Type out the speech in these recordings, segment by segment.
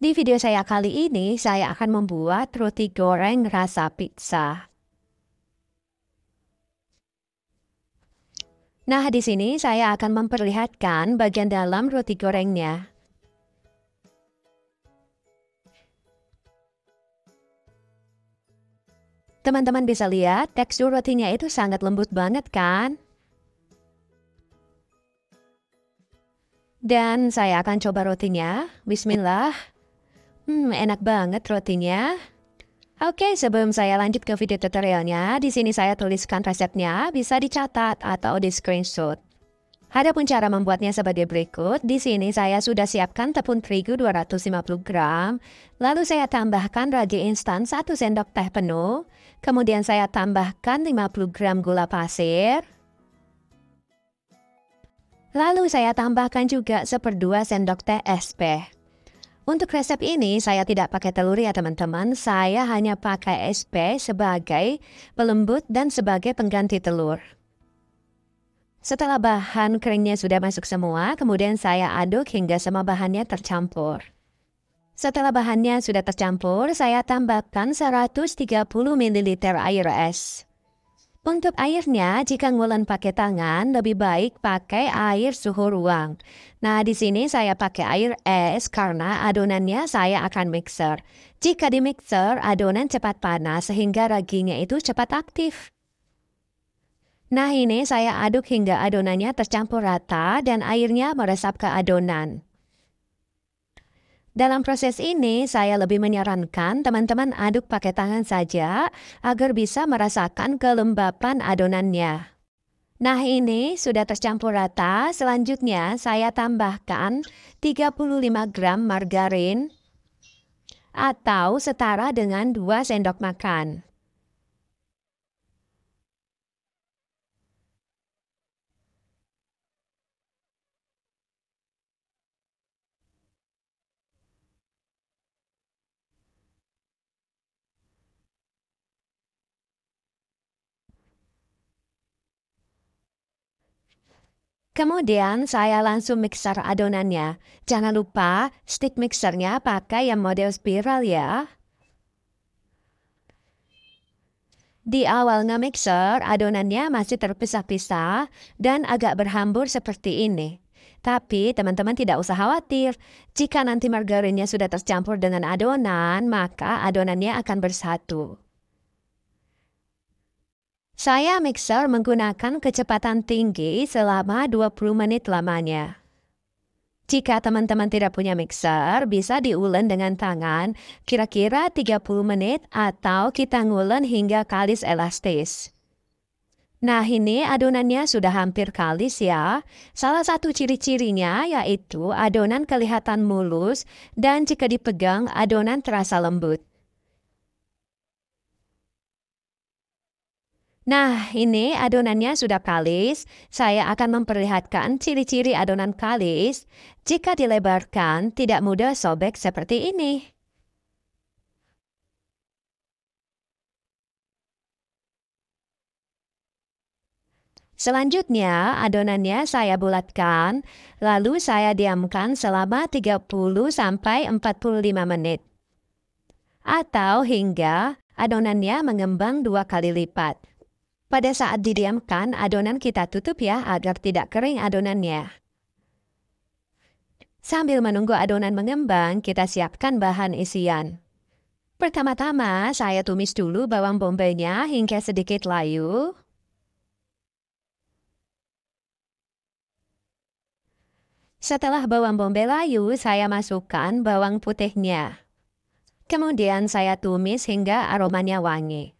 Di video saya kali ini, saya akan membuat roti goreng rasa pizza. Nah, di sini saya akan memperlihatkan bagian dalam roti gorengnya. Teman-teman bisa lihat tekstur rotinya itu sangat lembut banget kan? Dan saya akan coba rotinya. Bismillah. Enak banget rotinya. Oke, sebelum saya lanjut ke video tutorialnya, di sini saya tuliskan resepnya, bisa dicatat atau di screenshot. Adapun cara membuatnya sebagai berikut, di sini saya sudah siapkan tepung terigu 250 gram, lalu saya tambahkan ragi instan 1 sendok teh penuh, kemudian saya tambahkan 50 gram gula pasir, lalu saya tambahkan juga 1/2 sendok teh SP. Untuk resep ini saya tidak pakai telur ya teman-teman, saya hanya pakai SP sebagai pelembut dan sebagai pengganti telur. Setelah bahan keringnya sudah masuk semua, kemudian saya aduk hingga semua bahannya tercampur. Setelah bahannya sudah tercampur, saya tambahkan 130 ml air es. Untuk airnya, jika ngulon pakai tangan, lebih baik pakai air suhu ruang. Nah, di sini saya pakai air es karena adonannya saya akan mixer. Jika di mixer, adonan cepat panas sehingga raginya itu cepat aktif. Nah, ini saya aduk hingga adonannya tercampur rata dan airnya meresap ke adonan. Dalam proses ini, saya lebih menyarankan teman-teman aduk pakai tangan saja agar bisa merasakan kelembapan adonannya. Nah, ini sudah tercampur rata. Selanjutnya, saya tambahkan 35 gram margarin atau setara dengan 2 sendok makan. Kemudian saya langsung mixer adonannya. Jangan lupa stick mixernya pakai yang model spiral ya. Di awal nge-mixer, adonannya masih terpisah-pisah dan agak berhambur seperti ini. Tapi teman-teman tidak usah khawatir. Jika nanti margarinnya sudah tercampur dengan adonan, maka adonannya akan bersatu. Saya mixer menggunakan kecepatan tinggi selama 20 menit lamanya. Jika teman-teman tidak punya mixer, bisa diulen dengan tangan kira-kira 30 menit atau kita ngulen hingga kalis elastis. Nah, ini adonannya sudah hampir kalis ya. Salah satu ciri-cirinya yaitu adonan kelihatan mulus dan jika dipegang adonan terasa lembut. Nah, ini adonannya sudah kalis. Saya akan memperlihatkan ciri-ciri adonan kalis. Jika dilebarkan, tidak mudah sobek seperti ini. Selanjutnya, adonannya saya bulatkan, lalu saya diamkan selama 30-45 menit. Atau hingga adonannya mengembang 2 kali lipat. Pada saat didiamkan, adonan kita tutup ya agar tidak kering adonannya. Sambil menunggu adonan mengembang, kita siapkan bahan isian. Pertama-tama, saya tumis dulu bawang bombaynya hingga sedikit layu. Setelah bawang bombay layu, saya masukkan bawang putihnya. Kemudian saya tumis hingga aromanya wangi.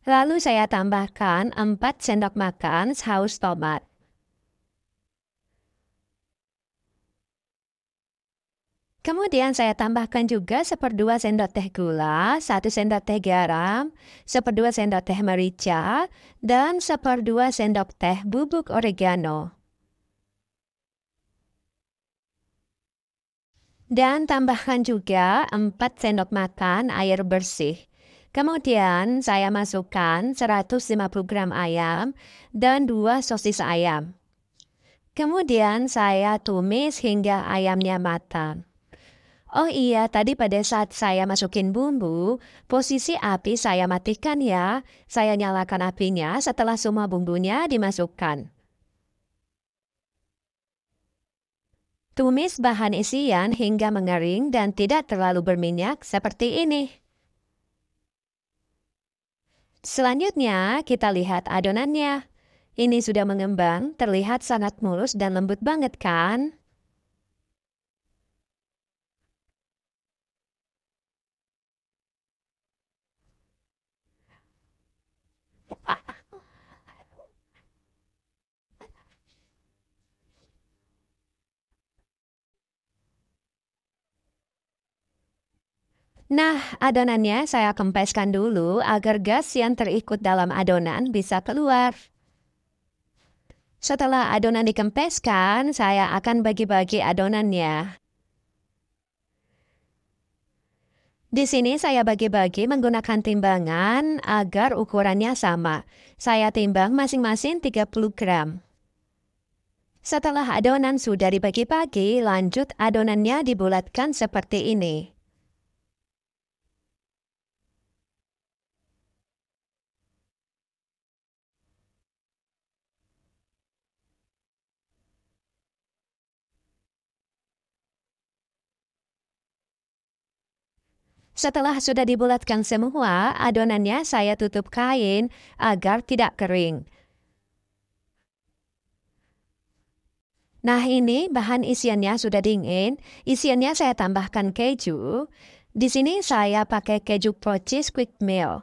Lalu saya tambahkan 4 sendok makan saus tomat. Kemudian saya tambahkan juga 1/2 sendok teh gula, 1 sendok teh garam, 1/2 sendok teh merica, dan 1/2 sendok teh bubuk oregano. Dan tambahkan juga 4 sendok makan air bersih. Kemudian saya masukkan 150 gram ayam dan 2 sosis ayam. Kemudian saya tumis hingga ayamnya matang. Oh iya, tadi pada saat saya masukin bumbu, posisi api saya matikan ya. Saya nyalakan apinya setelah semua bumbunya dimasukkan. Tumis bahan isian hingga mengering dan tidak terlalu berminyak seperti ini. Selanjutnya, kita lihat adonannya. Ini sudah mengembang, terlihat sangat mulus dan lembut banget kan? Nah, adonannya saya kempeskan dulu agar gas yang terikut dalam adonan bisa keluar. Setelah adonan dikempeskan, saya akan bagi-bagi adonannya. Di sini saya bagi-bagi menggunakan timbangan agar ukurannya sama. Saya timbang masing-masing 30 gram. Setelah adonan sudah dibagi-bagi, lanjut adonannya dibulatkan seperti ini. Setelah sudah dibulatkan semua, adonannya saya tutup kain agar tidak kering. Nah ini bahan isiannya sudah dingin, isiannya saya tambahkan keju. Di sini saya pakai keju Purchase Quick Meal.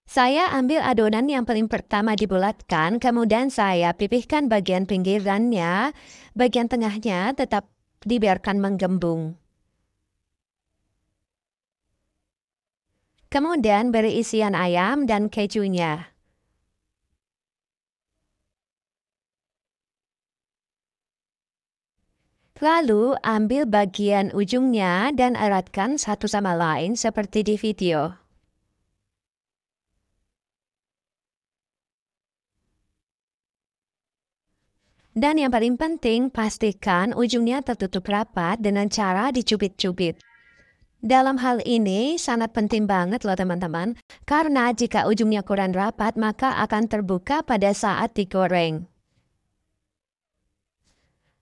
Saya ambil adonan yang paling pertama dibulatkan, kemudian saya pipihkan bagian pinggirannya, bagian tengahnya tetap dibiarkan menggembung. Kemudian beri isian ayam dan kejunya. Lalu ambil bagian ujungnya dan eratkan satu sama lain seperti di video. Dan yang paling penting, pastikan ujungnya tertutup rapat dengan cara dicubit-cubit. Dalam hal ini sangat penting banget loh teman-teman, karena jika ujungnya kurang rapat maka akan terbuka pada saat digoreng.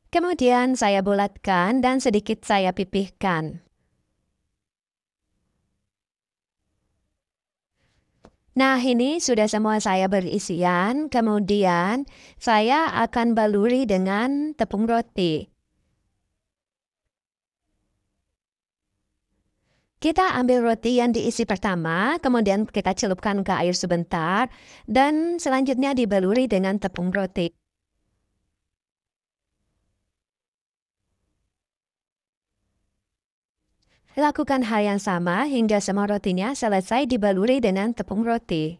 Kemudian saya bulatkan dan sedikit saya pipihkan. Nah ini sudah semua saya berisian, kemudian saya akan baluri dengan tepung roti. Kita ambil roti yang diisi pertama, kemudian kita celupkan ke air sebentar, dan selanjutnya dibaluri dengan tepung roti. Lakukan hal yang sama hingga semua rotinya selesai dibaluri dengan tepung roti.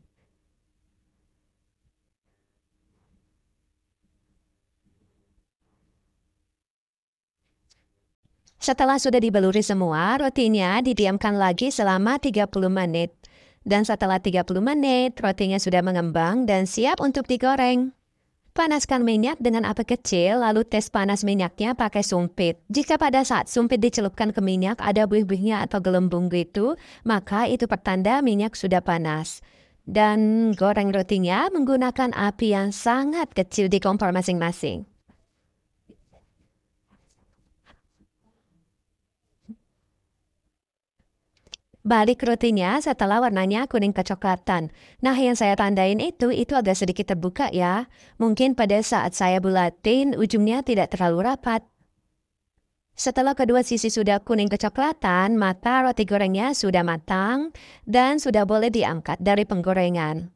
Setelah sudah dibaluri semua, rotinya didiamkan lagi selama 30 menit. Dan setelah 30 menit, rotinya sudah mengembang dan siap untuk digoreng. Panaskan minyak dengan api kecil, lalu tes panas minyaknya pakai sumpit. Jika pada saat sumpit dicelupkan ke minyak ada buih-buihnya atau gelembung gitu, maka itu pertanda minyak sudah panas. Dan goreng rotinya menggunakan api yang sangat kecil di kompor masing-masing. Balik rotinya setelah warnanya kuning kecoklatan. Nah, yang saya tandain itu agak sedikit terbuka ya. Mungkin pada saat saya bulatin, ujungnya tidak terlalu rapat. Setelah kedua sisi sudah kuning kecoklatan, maka roti gorengnya sudah matang dan sudah boleh diangkat dari penggorengan.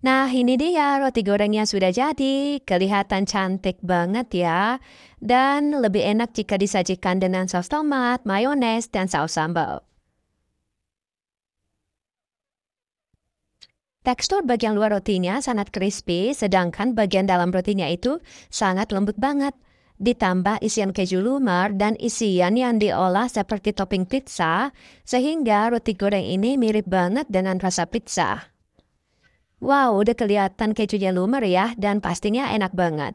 Nah, ini dia roti gorengnya sudah jadi. Kelihatan cantik banget ya. Dan lebih enak jika disajikan dengan saus tomat, mayones, dan saus sambal. Tekstur bagian luar rotinya sangat crispy, sedangkan bagian dalam rotinya itu sangat lembut banget. Ditambah isian keju lumer dan isian yang diolah seperti topping pizza, sehingga roti goreng ini mirip banget dengan rasa pizza. Wow, udah kelihatan kejunya lumer ya, dan pastinya enak banget.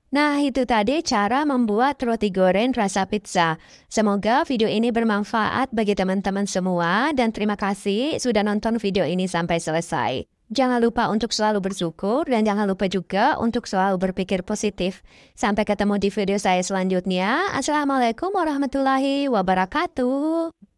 Nah, itu tadi cara membuat roti goreng rasa pizza. Semoga video ini bermanfaat bagi teman-teman semua dan terima kasih sudah nonton video ini sampai selesai. Jangan lupa untuk selalu bersyukur dan jangan lupa juga untuk selalu berpikir positif. Sampai ketemu di video saya selanjutnya. Assalamualaikum warahmatullahi wabarakatuh.